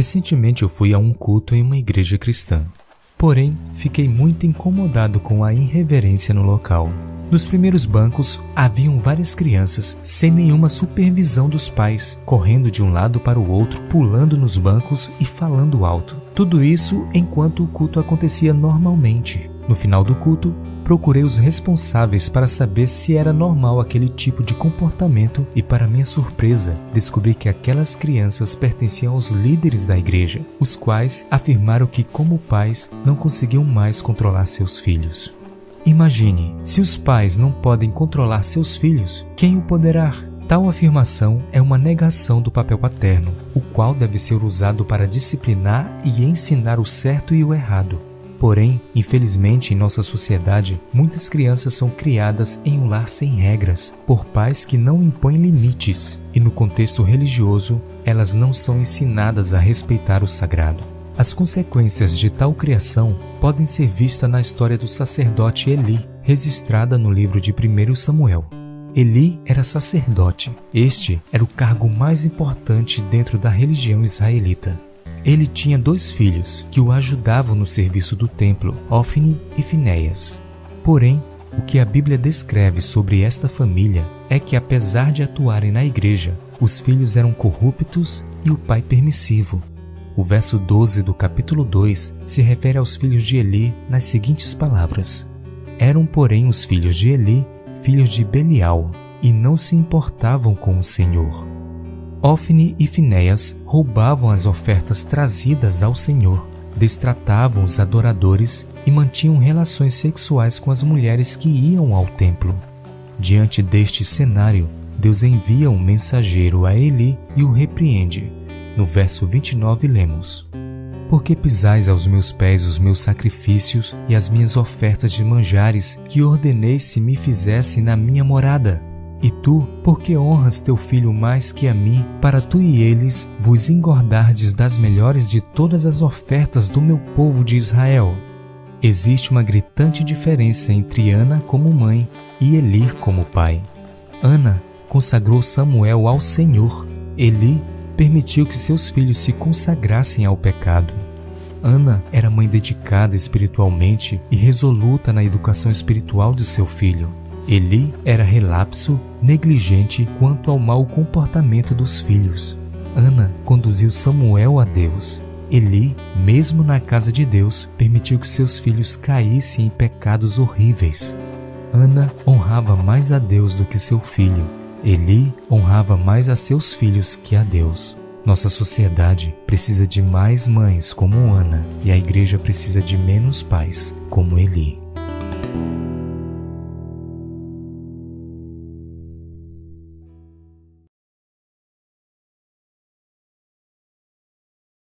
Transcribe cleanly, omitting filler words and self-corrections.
Recentemente eu fui a um culto em uma igreja cristã. Porém, fiquei muito incomodado com a irreverência no local. Nos primeiros bancos, haviam várias crianças, sem nenhuma supervisão dos pais, correndo de um lado para o outro, pulando nos bancos e falando alto. Tudo isso enquanto o culto acontecia normalmente. No final do culto, procurei os responsáveis para saber se era normal aquele tipo de comportamento e, para minha surpresa, descobri que aquelas crianças pertenciam aos líderes da igreja, os quais afirmaram que, como pais, não conseguiam mais controlar seus filhos. Imagine, se os pais não podem controlar seus filhos, quem o poderá? Tal afirmação é uma negação do papel paterno, o qual deve ser usado para disciplinar e ensinar o certo e o errado. Porém, infelizmente, em nossa sociedade, muitas crianças são criadas em um lar sem regras, por pais que não impõem limites, e no contexto religioso, elas não são ensinadas a respeitar o sagrado. As consequências de tal criação podem ser vistas na história do sacerdote Eli, registrada no livro de 1 Samuel. Eli era sacerdote. Este era o cargo mais importante dentro da religião israelita. Ele tinha 2 filhos que o ajudavam no serviço do templo, Ofni e Finéias. Porém, o que a Bíblia descreve sobre esta família é que, apesar de atuarem na igreja, os filhos eram corruptos e o pai permissivo. O verso 12 do capítulo 2 se refere aos filhos de Eli nas seguintes palavras: Eram, porém, os filhos de Eli filhos de Belial, e não se importavam com o Senhor. Ofni e Finéias roubavam as ofertas trazidas ao Senhor, destratavam os adoradores e mantinham relações sexuais com as mulheres que iam ao templo. Diante deste cenário, Deus envia um mensageiro a Eli e o repreende. No verso 29 lemos: Por que pisais aos meus pés os meus sacrifícios e as minhas ofertas de manjares que ordenei se me fizessem na minha morada? E tu, por que honras teu filho mais que a mim, para tu e eles vos engordardes das melhores de todas as ofertas do meu povo de Israel? Existe uma gritante diferença entre Ana como mãe e Eli como pai. Ana consagrou Samuel ao Senhor. Eli permitiu que seus filhos se consagrassem ao pecado. Ana era mãe dedicada espiritualmente e resoluta na educação espiritual de seu filho. Eli era relapso, negligente quanto ao mau comportamento dos filhos. Ana conduziu Samuel a Deus. Eli, mesmo na casa de Deus, permitiu que seus filhos caíssem em pecados horríveis. Ana honrava mais a Deus do que seu filho. Eli honrava mais a seus filhos que a Deus. Nossa sociedade precisa de mais mães como Ana, e a igreja precisa de menos pais como Eli.